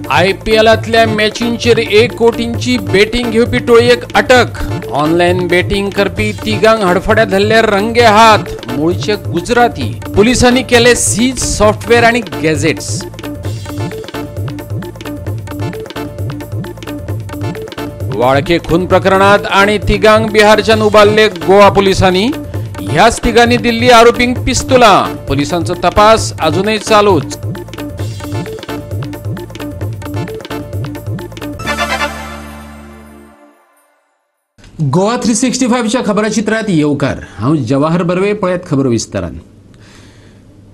IPLातल्या मॅचींचेर 1 कोटींची बेटिंग घेवपी टोळयेक अटक। ऑनलाइन बेटिंग करपी तिगांक हडफड्या धरले रंगे हात। मूळचे गुजराती। पुलिसांनी केले सीज सॉफ्टवेअर आणि गॅजेट्स। वाळके खून प्रकरणात आणि तिगांक बिहारच्यान उबारले गोवा पुलिसांनी। ह्याच तिगांनी दिल्ली आरोपींक पिस्तुलां। पुलिसांचो तपास अजूनही चालूच। गोवा 365 च्या खबराचित्रात येवकार। हांव जवाहर बर्वे। पळयात खबर विस्तारान।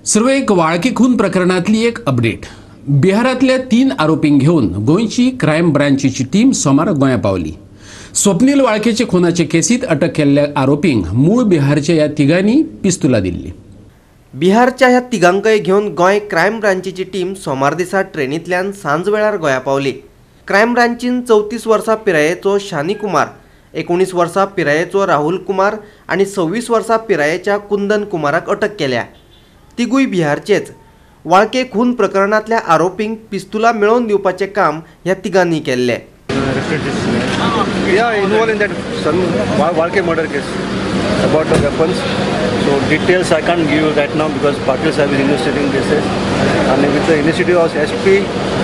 सर्व एक वाळके खून प्रकरणातली एक अपडेट। बिहारातल्या 3 आरोपींक घेऊन गोंयची क्रायम ब्रांचची टीम सोमार गोंया पावली। स्वप्नील वाळकेचे खुनाचे केसीत अटक केल्ल्या आरोपींक मूळ बिहारच्या या तिगांनी पिस्तुला दिल्ली। बिहारच्या ह्या तिगांकय घेऊन गोंय क्रायम ब्रांचीची टीम सोमार दिसा ट्रेनींतल्यान सांज वेळार गोंया पावली। क्रायम ब्रांचीन 34 वर्सां पिरायेचो शानी कुमार, 19 वर्सां पिरायेचो राहुल कुमार आणि 26 वर्सां पिरायेच्या कुंदन कुमाराक अटक केल्या। तिगूय बिहारचेच। वाळके खून प्रकरणातल्या आरोपींक पिस्तुला मेळोवन दिवपाचे काम ह्या तिगांनी केल्ले। Yeah, involved in that Walke murder case about the weapons. So details I can't give you right now because parties have been investigating cases. And with the initiative of SP,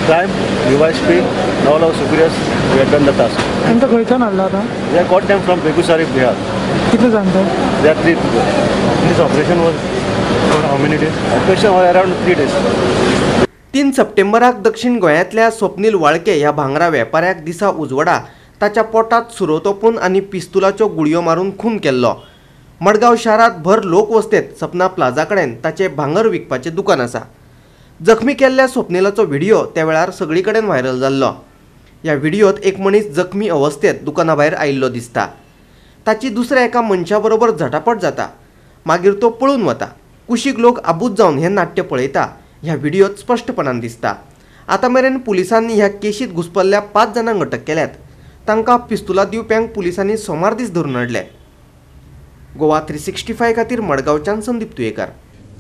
crime, USP, and all our superiors, we have done the task. And the question Allah tha? We have got them from Begusari, Bihar. कितने जानते हैं? They are 3 people. This operation was how many days? Operation was around 3 days. 3 सप्टेंबराक दक्षिण गोंयांतल्या स्वप्नील वाळके ह्या भांगरा वेपाऱ्याक दिसा उजवडा ताच्या पोटात सुरो तोपून आणि पिस्तुलाच्यो गुळयो मारून खून केल्लो। मडगांव शारात भर लोकवस्तेत सपना प्लाझा कडेन ताचे भांगर विकपाचे दुकान आसा। जखमी केल्ल्या स्वप्नीलाचो व्हिडिओ त्या वेळार सगळी कडेन व्हायरल जाल्लो। ह्या व्हिडिओत एक मनीस जखमी अवस्थेत दुकाना भायर आयिल्लो दिसता। ताची दुसऱ्या एका मनशा बरोबर झटापट जाता। मागीर तो पळून वता। कुशीक लोक आबूज जावन हे नाट्य पळयता ह्या व्हिडिओत स्पष्टपणान दिसता। आतां मेरेन पुलिसांनी ह्या केशीत घुसपल्ल्या 5 जाणांक अटक केल्यात। तांकां पिस्तुला दिवप्यांक पुलिसांनी सोमार दीस धरून हाडले। गोवा 365 खातीर मडगांवच्यान संदीप तुयेकार।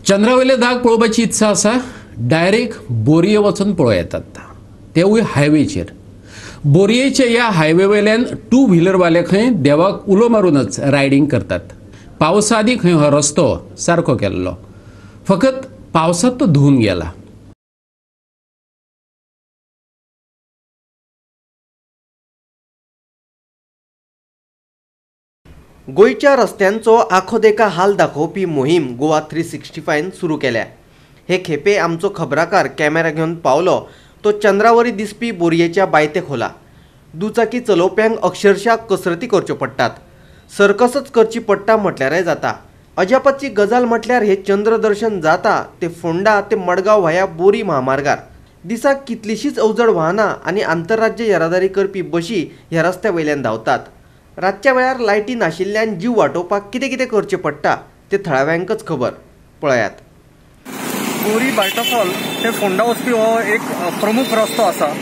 चंद्रावयले दाग पळोवपाची इत्सा आसा? डायरेक्ट बोरये वचून पळोव येतात। तेवूय हायवेचेर। बोरयेच्या ह्या हायवे वयल्यान 2 व्हीलर वाले खंय देवाक उलो मारूनच रायडिंग करतात। पावसा आदी खंय हो रस्तो सारको केल्लो, फकत पावसात तो धुवन गेला। गोंयच्या रस्त्यांचो आखो देका हाल दाखोवपी मोहीम गोवा 365 सुरू केल्या। हे खेपे आमचो खबराकार कॅमेरा घेवन पावलो तो चंद्रावरी दिसपी बोरयेच्या बायते खोला। दुचाकी चलोवप्यांक अक्षरशः कसरती करच्यो पडटात। सर्कसच करची पडटा म्हटल्यारय जाता। अजापाची गजाल म्हटल्यार हे चंद्रदर्शन जाता ते फोंडा ते मडगांव व्हाया बोरी महामार्गार। दिसाक कितलीशीच अवजड वाहनां आणि आंतरराज्य येरादारी करपी बशी ह्या रस्त्या वयल्यान धांवतात। रातच्या वेळार लायटी नाशिल्ल्यान जीव वाटोवपाक कितें कितें करचें पडटा ते थळाव्यांकच खबर। पळयात। बोरी बायटफॉल ते फोंडा वचपी हो एक प्रमुख रस्तो आसा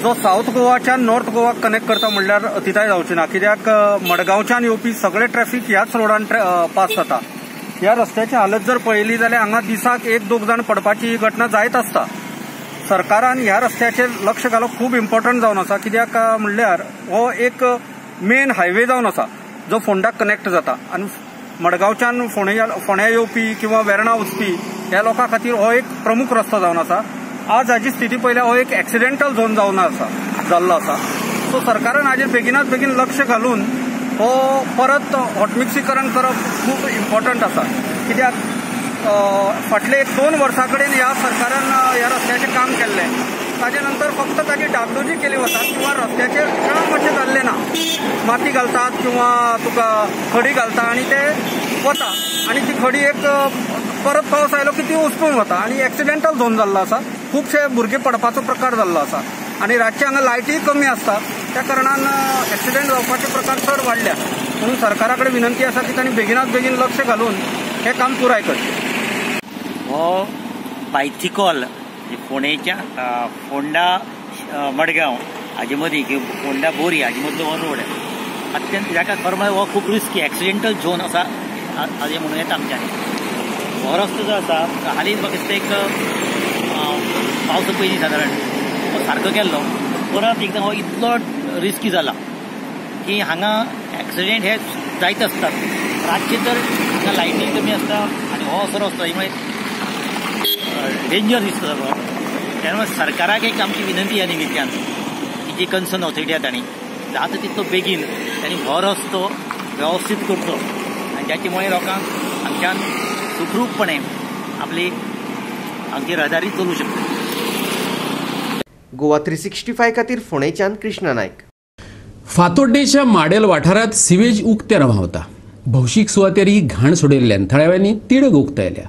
जो साऊथ गोवाच्यान नॉर्थ गोवा कनेक्ट करता म्हणल्यार अतिताय जावची ना, कित्याक मडगांवच्यान येवपी सगळे ट्रॅफिक ह्याच रोडान पास जाता। ह्या रस्त्याची हालत जर पळयली जाल्यार हांगा दिसाक 1-2 जाण पडपाची घटना जायत आसता। सरकारान ह्या रस्त्याचेर लक्ष घालप खूब इम्पॉर्टंट जावन आसा, कित्याक म्हणल्यार हो एक मेन हायवे जावन आसा जो फोंडाक कनेक्ट जाता आणि मडगांवच्यान फोंड्या येवपी किंवा वेर्णा वचपी ह्या लोकां खातीर हो एक प्रमुख रस्तो जावन आसा। आज हाची स्थिती पळयल्यार हो एक एक्सिडेंटल झोन जाल्लो आसा। सो सरकारान हाजेर बेगिनात बेगीन लक्ष घालून हो परत हॉटमिक्सीकरण करप खूब इम्पॉर्टंट आसा, कित्याक फाटले 2 वर्सां कडेन ह्या सरकारान ह्या रस्त्याचें काम केल्लें। ताजे नंतर फक्त ताची डागडुजी केली वता किंवा रस्त्याचेर काम अशें जाल्लें ना। माती घालतात किंवा तुका खडी घालता आणि ते वता आणि ती खडी एक परत पावस आयलो की ती उसपून वता आणि एक्सिडेंटल झोन जाल्लो आसा। खुबशे भुरगे पडपाचो प्रकार जाल्लो आसा आणि रातचे हांगा लायटी कमी आसता, त्या कारणान एक्सिडेंट जावपाचे प्रकार चड वाडल्या। म्हणून सरकारा कडेन विनंती आसा की तांणी बेगिनात बेगीन लक्ष घालून हे काम पुराय करचें। हो बायसिकल फोंडेच्या फोंडा मडगांव हाजे मदीं फोंडा बोरी हाजे मदलो हो रोड अत्यंत जाका खरें हो खूब रिस्की एक्सिडेंटल झोन आसा हाजे म्हणून येता आमच्यानी। हो रस्तो जो आसा हालींच म्हाका दिसता एक पावसा पयलीं सादारण तो सारको केल्लो परत एकदां हो इतलो रिस्की जाला की हांगा एक्सिडेंट हे जायत आसतात. रातचे तर हांगा लायटी कमी आसता आनी हो असो रस्तो डेंजर दिसता सगळो. तेन्ना सरकाराक एक आमची विनंती ह्या निमित्यान की जी कन्सर्न ऑथॉरिटी आहा तांणी जाता तितलो बेगीन तांणी हो रस्तो वेवस्थीत करचो आनी ज्याचे मुळे लोकांक हांगच्यान सुखरूपपणे आपली आमची रहदारी चलू शकता. गोवा 365 खातीर फोंडेच्यान कृष्णा नायक. फातोड्डेच्या माडेल वाठारात सिवेज उक्त्यार व्हांवता. भौशीक सुवातेर ही घाण सोडिल्ल्यान थळाव्यांनी तिडक उक्तायल्या.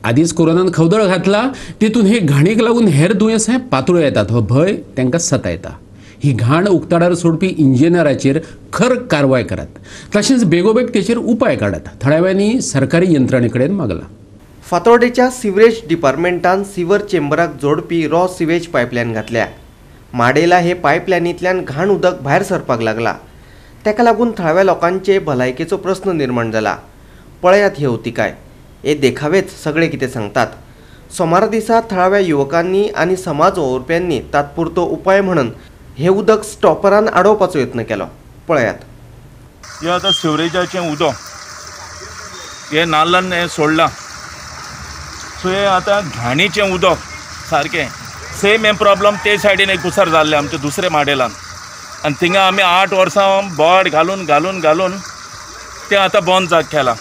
आदींच कोरोनान खवदळ घातला तेतून हे घाणीक लागून हेर दुयेंसां पातळ्यो येतात हो भंय तांकां सतायता. ही घाण उक्ताडार सोडपी इंजिनियराचेर खर कारवाय करात तशेंच बेगोबेग तेचेर उपाय काडात थळाव्यांनी सरकारी यंत्रणे कडेन मागला. फातोर्डेच्या सिवरेज डिपार्टमेंटान सिवर चेंबराक जोडपी रॉ सिवेज पायपलायन घातल्या. माडेला हे पायपलायनींतल्यान घाण उदक भायर सरपाक लागला. ताका लागून थळाव्या लोकांचे भलायकेचो प्रस्न निर्माण जाला. पळयात हे उतिकाय. हे देखावेच सगळे कितें सांगतात. सोमारा दिसा थळाव्या युवकांनी आनी समाज वावुरप्यांनी तात्पुरतो उपाय म्हणून हे उदक स्टॉपरान आडोवपाचो यत्न केलो. पळयात. हे आतां सिवरेजाचें उदक हे नाल्लान हें सोडलां सो हे आतां घाणीचें उदक सारकें सेम हे प्रॉब्लम ते सायडीन एक कुसार जाल्ले आमच्या दुसरे माडेलान आनी थिंगा आमी 8 वर्सां बोड घालून घालून घालून तें आतां बंद जाग केलां.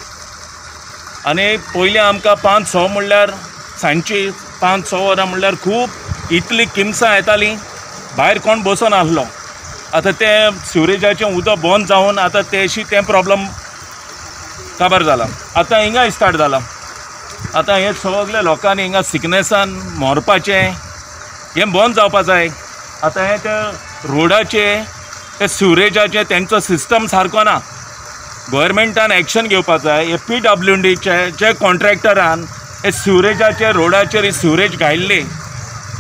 आनी पयलीं आमकां 5-6 म्हणल्यार सांजची 5-6 वरां म्हणल्यार खूब इतली किमसां येतालीं भायर कोण बसून आसलो. आतां तें सिवरेजाचें उदक बंद जावन आतां तेशी तें प्रॉब्लम काबार जाला. आतां हिंगा स्टार्ट जाला. आतां हे सगळे लोकांनी हिंगा सिकनेसान मरपाचें हें बंद जावपा जाय. आतां हे ते रोडाचे ते सिवरेजाचे तेंचो सिस्टम सारको ना. गव्हर्मेंटान एक्शन घेवपा जाय. हे PWDचे जे कॉन्ट्रॅक्टरान हे सिवरेजाचे रोडाचेर ही सिवरेज घायल्ली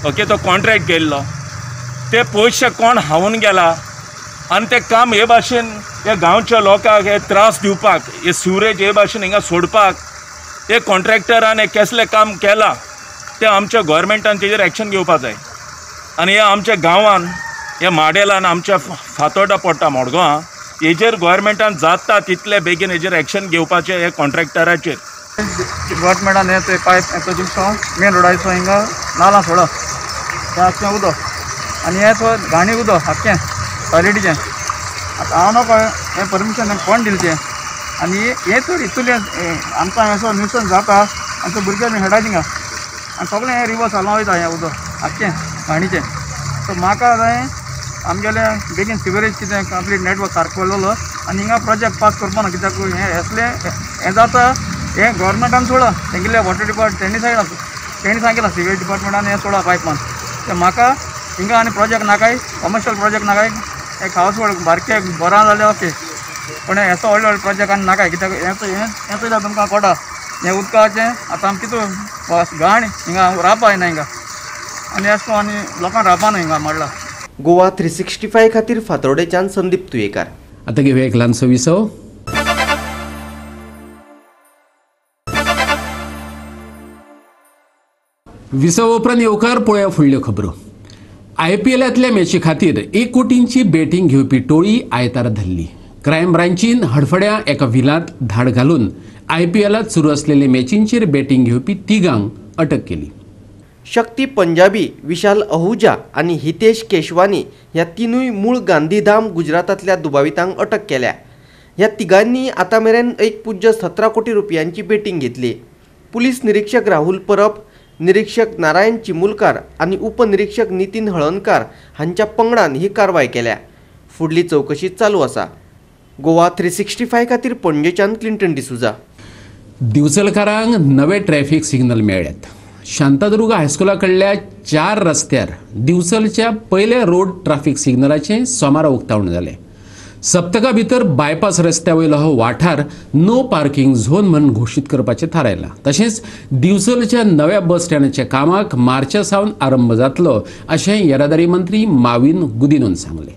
ओके तो कॉन्ट्रॅक्ट गेल्लो ते पयशे कोण हावून गेला आनी तें काम हे भाशेन हे गांवच्या लोकांक हे त्रास दिवपाक हे सिवरेज हे भाशेन हिंगा सोडपाक हे कॉन्ट्रॅक्टरान हे कसलें काम केलां तें आमच्या गव्हर्मेंटान तेजेर एक्शन घेवपा जाय. आनी हे आमच्या गांवान हे माडेलान आमच्या फातोड्डा पडटा मडगांवां हेजेर गव्हर्मेंटान जाता तितले बेगीन हेजेर एक्शन घेवपाचें हे कॉन्ट्रॅक्टराचेर. गव्हर्मेंटान हे पायप येतो दिवचो मेन रोडाचो हिंगा नाला सोडो तें आख्खें उदक आनी हें तो घाणी उदक आख्खें टॉयलेटीचें. आतां हांव नकळो हें परमिशन कोण दिलें आनी हें तर इतलें आमकां असो न्यूसन्स जाता आनी तो भुरग्यांनी हेडा थिंगा आनी सगळें हें रिवर्स हालून वयता हें उदक आख्खें घाणीचें. सो म्हाका जाय आमगेले बेगीन सिवरेज कितें कंप्लीट नेटवर्क सारको केल्लो आनी हिंगा प्रोजेक्ट पास करपा ना कित्याक हें असलें हें जाता हें गव्हर्मेंटान सोडा तेंगेले वॉटर डिपार्टमेंट तेणी सांगितलां सिवेज डिपार्टमेंटान हें सोडा पायपान. तें म्हाका हिंगा आनी प्रोजेक्ट नाकाय कमर्शियल प्रोजेक्ट नाकाय एक हावस होल्ड बारके बरां जालें ओके पूण हेचो व्हडले व्हडले प्रोजेक्ट आनी नाकाय कित्याक हें सुद्दां तुमकां कोटा हें उदकाचें आतां आमी कितू घाण हिंगा रावपा जायना हिंगा आनी अशें करून आनी लोकांक रावपाना हिंगा म्हणला. गोवा 365 खातीर फातोर्डेच्यान संदीप तुयेकार. आता घेऊया एक ल्हानसो विसव. विसव उपरांत येवकार पळोवया फुडल्यो खबरो. IPLांतल्या मॅची खातीर 1 कोटींची बेटींग घेवपी टोळी आयतारा धरली. क्रायम ब्रांचीन हडफड्या एका व्हिलांत धाड घालून IPLांत सुरू असलेले मॅचींचेर बेटींग घेवपी 3 अटक केली. शक्ती पंजाबी, विशाल अहुजा आणि हितेश केशवानी ह्या तिनूय मूळ गांधीधाम गुजरातातल्या दुबावितांक अटक केल्या. ह्या तिगांनी आतां मेरेन 1.17 कोटी रुपयांची बेटींग घेतली. पुलीस निरीक्षक राहुल परब, निरीक्षक नारायण चिमुलकार आणि उपनिरीक्षक नितीन हळणकार हांच्या पंगडान ही कारवाय केल्या. फुडली चौकशी चालू आसा. गोवा 365 खातीर पणजेच्यान क्लिंटन डिसुजा. दिवचलकारांक नवे ट्रॅफिक सिग्नल मेळ्ळ्यात. शांतादुर्ग हायस्कुला कडल्या 4 रस्त्यार दिवचलच्या पयल्या रोड ट्रॅफिक सिग्नलाचें सोमारा उक्तावण जालें. सप्तका भितर बायपास रस्त्या वयलो हो वाठार नो पार्किंग झोन म्हणून घोशीत करपाचें थारायलां. तशेंच दिवचलच्या नव्या बस स्टँडाच्या कामाक मार्चा सावन आरंभ जातलो अशें येरादारी मंत्री माविन गुदिनोन सांगलें.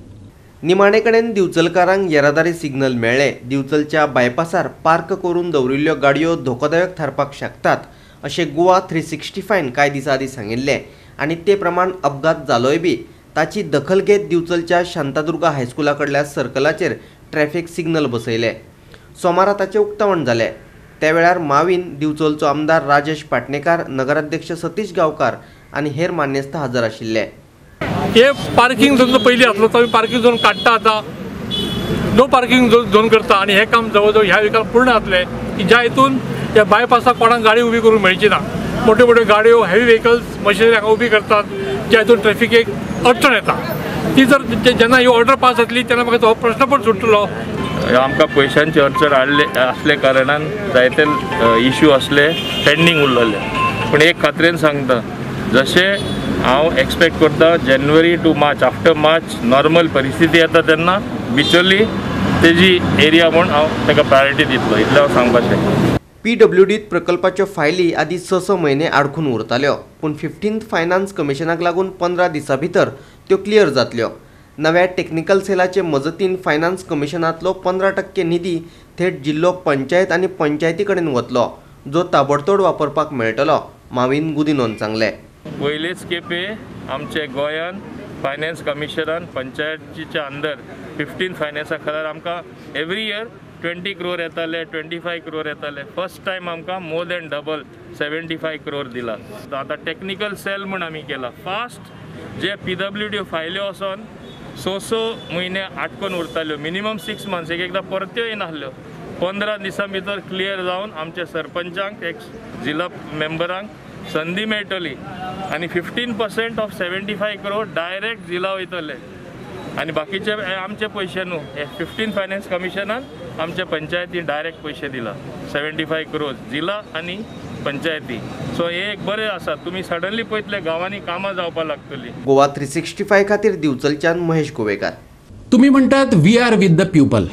निमाणे कडेन दिवचलकारांक येरादारी सिग्नल मेळ्ळे. दिवचलच्या बायपासार पार्क करून दवरिल्ल्यो गाडयो धोकोदायक थारपाक शकतात अशें गोवा 365 कांय दिसा आदीं सांगिल्लें आणि ते प्रमाण अपघात जालोय बी ताची दखल घेत दिवचलच्या शांतादुर्गा हायस्कुलाकडल्या सर्कलाचेर ट्रॅफिक सिग्नल बसयले. सोमारा ताचे उक्तावण जाले. त्या वेळार मावीन दिवचलचो आमदार राजेश पाटणेकार, नगराध्यक्ष सतीश गांवकार आणि हेर मान्यस्थ हजर आशिल्ले. हे पार्किंग झोन पयलीं आसलो तो पार्किंग झोन काडटा आता नो पार्किंग झोन करता आणि हे काम जवळ ह्या विकाल पूर्ण जातले की ज्या हितून या बायपासाक कोणाक गाडी उभी करूंक मेळची ना. मोठ्यो मोठ्यो गाडयो हेवी व्हेकल्स मशिनरी हांगा उभी करतात ज्या हितून ट्रॅफिकेक अडचण येता. ती जर जेन्ना ही ऑर्डर पास जातली तेन्ना म्हाका तो प्रश्न पण सुटलो. आमकां पयशांची अडचण असले कारणान जायते इश्यू असले पेंडींग उरलेले. पण एक खात्रेन सांगता जशें हांव एक्सपेक्ट करता जानेवारी to March after March normal परिस्थिती येता तेन्ना बिचोली तेजी एरिया म्हूण हांव ताका प्रायोरिटी दितलो इतलें हांव सांगपाचें. PWDत प्रकल्पाच्यो फायली आदी 6 म्हयने आडखून उरताल्यो पूण 15th फायनान्स कमिशनाक लागून 15 दिसां भितर त्यो क्लियर जातल्यो. नव्या टेक्निकल सेलाचे मजतीन फायनान्स कमिशनांतलो 15% निधी थेट जिल्लो पंचायत आनी पंचायती कडेन वतलो जो ताबडतोड वापरपाक मेळटलो, मावीन गुदिनोन सांगले. पयलेच खेपे आमचे गोंयान फायनान्स कमिशनान पंचायतीच्या अंडर 15 फायनान्सा खाला आमकां एवरी इयर 20 crore येताले, 25 crore येताले. फर्स्ट टायम आमकां मोर दॅन डबल 75 crore दिला. आतां टेक्निकल सेल म्हूण आमी केला. फास्ट जे PWD फायल्यो वचोन 6 म्हयने आटकोन उरताल्यो मिनिमम 6 months एकदां परत्यो येनासल्यो 15 दिसां भितर क्लियर जावन आमच्या सरपंचांक एक जिल्हा मेंबरांक संदी मेळटली आनी 15% ऑफ 75 crore डायरेक्ट जिल्हा वयतले आनी बाकीचे आमचे पयशे न्हू. हे 15 फायनान्स कमिशनान आमच्या पंचायती डायरेक्ट पयशे दिला 75 crore जिल्हा आनी पंचायती. सो हे एक बरें आसा. तुमी सडनली पळयतले गांवांनी कामां जावपाक लागतली. गोवा 365 खातीर दिवचलच्यान महेश गोवेकार. तुम्ही म्हणटात we are with the people.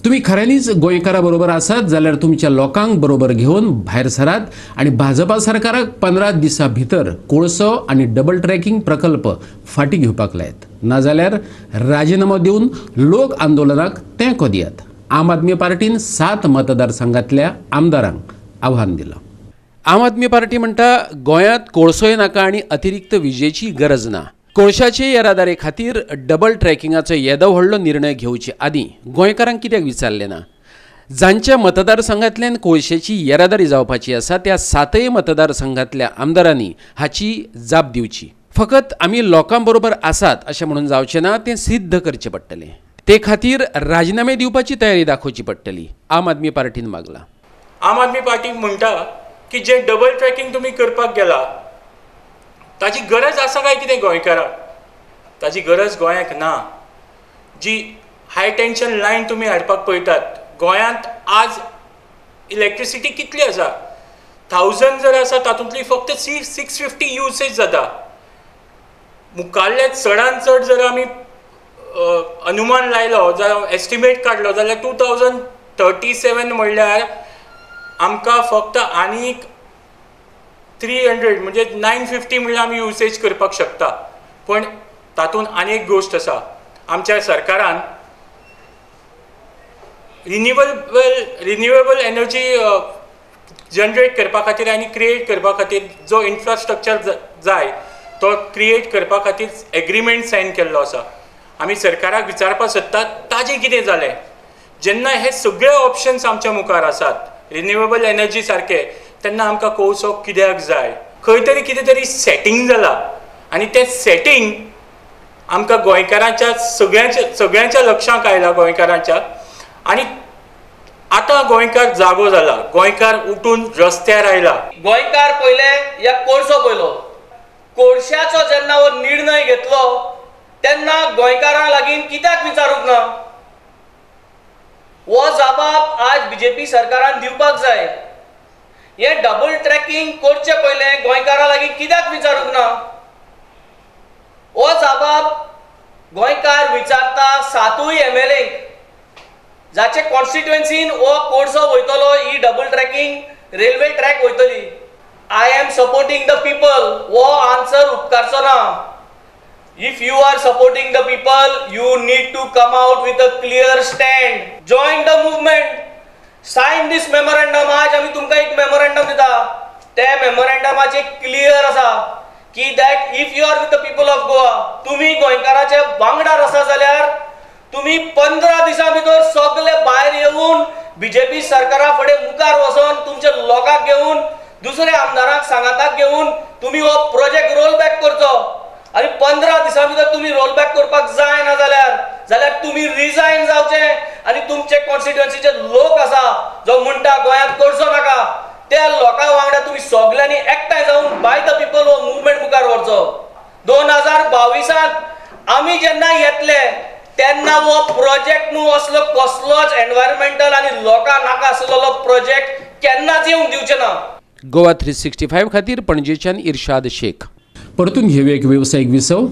तुम्ही खऱ्यांनीच गोंयकारा बरोबर आसात जाल्यार तुमच्या लोकांक बरोबर घेवन भायर सरात आणि भाजपा सरकाराक 15 दिसां भितर कोळसो आणि डबल ट्रॅकिंग प्रकल्प फाटी घेवपाक लायत. नाजाल्यार राजीनामो दिवन लोक आंदोलनाक तेंको दियात. आम आदमी पार्टीन 7 मतदारसंघातल्या आमदारांक आव्हान दिलं. आम आदमी पार्टी म्हणटा गोंयांत कोळसोय नाका आणि अतिरिक्त विजेची गरज ना. कोळशाचे येरादारी खातीर डबल ट्रॅकिंगाचो येदो व्हडलो निर्णय घेवचे आदीं गोंयकारांक कित्याक विचारलें ना. जांच्या मतदारसंघांतल्यान कोळशेची येरादारी जावपाची आसा त्या 7 मतदारसंघांतल्या आमदारांनी हाची जाप दिवची. फकत आमी लोकां बरोबर आसात अशें म्हणून जावचें ना, तें सिद्ध करचें पडटलें. ते खातीर राजीनामे दिवपाची तयारी दाखोवची पडटली, आम आदमी पार्टीन मागला. आम आदमी पार्टी म्हणटा की जे डबल ट्रॅकिंग तुम्ही करपाक गेला ताची गरज आसा काय कितें गोंयकारांक? ताची गरज गोंयाक ना. जी हाय टेन्शन लायन तुम्ही हाडपाक पळयतात गोंयांत आज इलेक्ट्रिसिटी कितली आसा 1000 जर आसा तातूंतली फक्त 650 युसेज जाता. मुखाल्ले चडांत चड जर आमी अनुमान लायलो जाल्यार एस्टिमेट काडलो जाल्यार 2037 म्हणल्यार आमकां फक्त आनीक 300 म्हणजे 950 म्हणल्यार आमी युसेज करपाक शकता. पण तातूंत आनी एक गोश्ट आसा. आमच्या सरकारान रिन्युएबल एनर्जी जनरेट करपा खातीर आनी क्रिएट करपा खातीर जो इन्फ्रास्ट्रक्चर जाय तो क्रिएट करपा खातीर एग्रीमेंट सायन केल्लो आसा. आमी सरकाराक विचारपाक सोदतात ताजें कितें जालें. जेन्ना हे सगळे ऑप्शन्स आमच्या मुखार आसात रिन्युएबल एनर्जी सारके तेन्ना आमकां कोळसो कित्याक जाय. खंय तरी कितें तरी सेटींग जालां आनी तें सेटींग आमकां गोंयकारांच्या सगळ्यांच्या लक्षांत आयलां गोंयकारांच्या. आनी आतां गोंयकार जागो जाला. गोंयकार उठून रस्त्यार आयला. गोंयकार पयले ह्या कोळसो पयलो. कोळशाचो जेन्ना हो निर्णय घेतलो तेन्ना गोंयकारां लागीं कित्याक विचारूंक ना. हो जबाब आज BJP सरकारान दिवपाक जाय. हे डबल ट्रॅकिंग करचे पयले गोंयकारां लागीं कित्याक विचारूंक ना. हो जबाब गोंयकार विचारता 7 MLA जाचे कॉन्स्टिट्युएन्सीन हो कोळसो वयतलो. ही डबल ट्रॅकिंग रेल्वे ट्रॅक वयतली. I am supporting the people हो आन्सर उपकारचो ना. If you are supporting the people, you need to come out with a clear stand. Join the movement. Sign this memorandum. आज आम्ही तुमका एक memorandum दिता. त्या मेमोरंडमाचे क्लियर आसा की that if you are with the people of Goa, तुम्ही गोंयकाराचे वांगडार आसा जाल्यार तुम्ही 15 दिसां भितर सगळे भायर येऊन बीजेपी सरकारा फुडें मुखार वचून तुमचे लोकांक घेऊन दुसऱ्या आमदारांक सांगाताक घेऊन तुम्ही हो प्रोजेक्ट रोल बॅक करचो. आणि 15 दिसां भितर तुम्ही रोल बॅक करपाक जायना जाल्यार तुम्ही रिजायन जावचे आणि तुमचे कॉन्स्टिट्युएन्सीचे लोक आसा जो म्हणटा गोंयांत करचो नाका, त्या लोकां वांगडा तुम्ही सगळ्यांनी एकठांय जावन बाय द पीपल हो मुवमेंट मुखार व्हरचो. 2022 आमी जेन्ना येतले तेन्ना हो प्रोजेक्ट न्हू असलो कसलोच एनवायरमेंटल आणि लोकां नाका आसलेलो प्रोजेक्ट केन्नाच येवंक दिवचे ना. गोवा 365 खातीर पणजेच्यान इर्शाद शेख. परतून घेऊया एक व्यावसायिक विसव.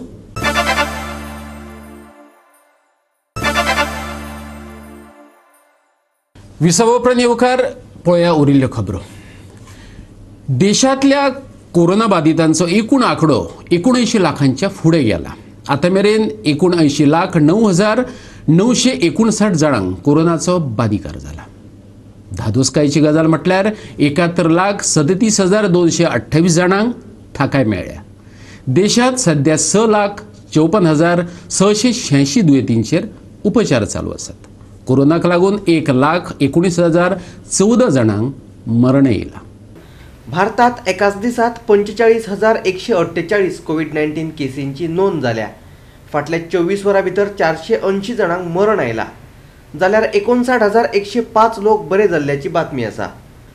विसव उपरांत येवकार पळया उरिल्ल्यो खबरो. देशांतल्या कोरोना बाधितांचो एकूण आंकडो 79 लाखांच्या फुडें गेला. आता मेरेन 79,09,959 जाणांक कोरोनाचो बादिकार जाला. धादोसकायेची गजाल म्हटल्यार 71,37,228 जाणांक थाकाय मेळ्ळ्या. देशांत सध्या 6,54,686 दुयेंतींचेर उपचार चालू आसात. कोरोनाक लागून 1,19,014 जाणांक मरण येयलां. भारतात एकाच दिसात 45,148 कोविड-19 केसींची नोंद जाल्या. फाटल्या 24 वरां भितर 480 जाणांक मरण आयला जाल्यार 59,105 लोक बरे जाल्ल्याची बातमी आसा.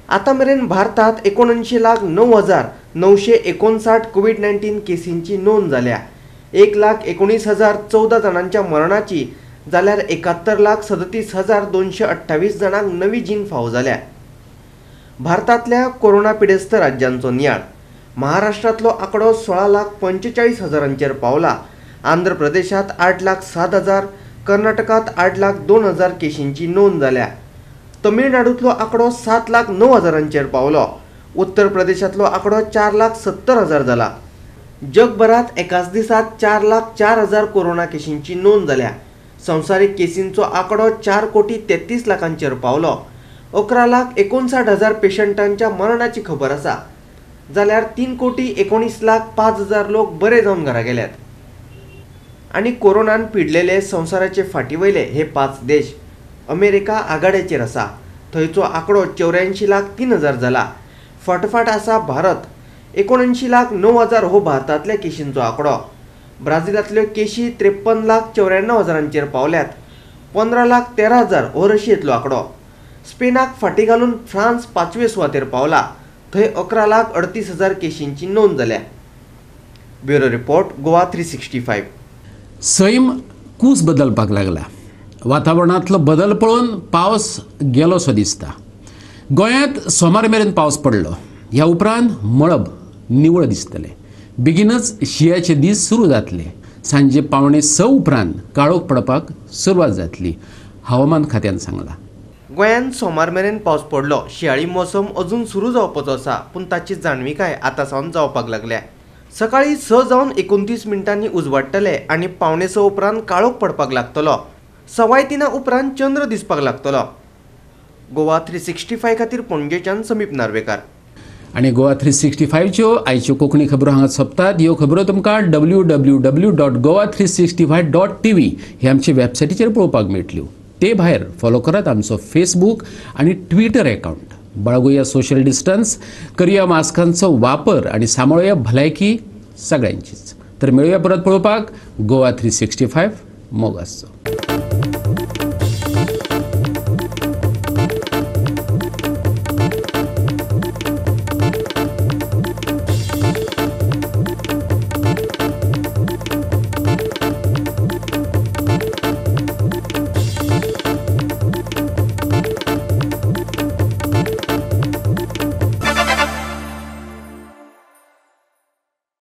आता मेरेन भारतात 79,09,959 कोविड-19 केसींची नोंद जाल्या. 1,19,014 जाणांच्या मरणाची जाल्यार 71,37,228 जाणांक नवी जीण फावो जाल्या. भारतांतल्या कोरोना पिडेस्त राज्यांचो नियाळ. महाराष्ट्रांतलो आंकडो 16,45,000 पावला. आंध्र प्रदेशात 8,07,000, कर्नाटकात 8,02,000 केशींची नोंद जाल्या. तमिळनाडूतलो आंकडो 7,09,000 पावलो. उत्तर प्रदेशातलो आंकडो 4,70,000 जाला. जगभरात एकाच दिसात 4,04,000 कोरोना केशींची नोंद जाल्या. संवसारीक केसींचो आंकडो 4,33,00,000 पावलो. 11,59,000 पेशंटांच्या मरणाची खबर आसा जाल्यार 3,19,05,000 लोक बरे जावन घरा गेल्यात. आणि कोरोनान पिडलेले संवसाराचे फाटीवयले हे 5 देश. अमेरिका आघाड्याचेर आसा, थंयचो आंकडो 84,03,000 जाला. फटफट आसा भारत. 79,09,000 हो भारतांतल्या केशींचो आंकडो. ब्राझीलांतल्यो केशी 53,94,000 पावल्यात. 15,13,000 हो रशियेंतलो आंकडो. स्पेनाक फाटी घालून फ्रांस 5वे सुवातेर पावला. थंय 11,38,000 केशींची नोंद जाल्या. Bureau report, Goa 365. सैम कूस बदलपाक लागला. वातावरणांतलो बदल पळोवन पावस गेलोसो दिसता. गोंयांत सोमार मेरेन पावस पडलो. ह्या उपरांत मळब निवळ दिसतले. बेगीनच शिंयाचे दीस सुरू जातले. सांजे 5:45 उपरांत काळोख पडपाक सुरवात जातली, हवामान खात्यान सांगला. गोंयांत सोमार मेरेन पावस पडलो. शियाळी मोसम अजून सुरू जावपाचो आसा, पूण ताची जाणविकाय आतां सावन जावपाक लागल्या. सकाळी 6:29 उजवाडटले आनी 5:45 उपरांत काळोख पडपाक लागतलो. 3:15 उपरांत चंद्र दिसपाक लागतलो. गोवा 365 खातीर पणजेच्यान समीप नार्वेकार. आणि गोवा 365च्यो आयच्यो कोंकणी खबरो हांगा सोंपतात. ह्यो खबरो तुमकां www.goa365.tv हे आमचे वेबसायटीचेर पळोवपाक मेळटल्यो. ते भायर फॉलो करात आमचो फेसबूक आणि ट्विटर अकाउंट. बाळगुया सोशल डिस्टन्स, करुया मास्कांचो वापर आणि सांबाळुया भलायकी सगळ्यांचीच. तर मेळुया परत पळोवपाक. गोवा 365 मोग आसचो.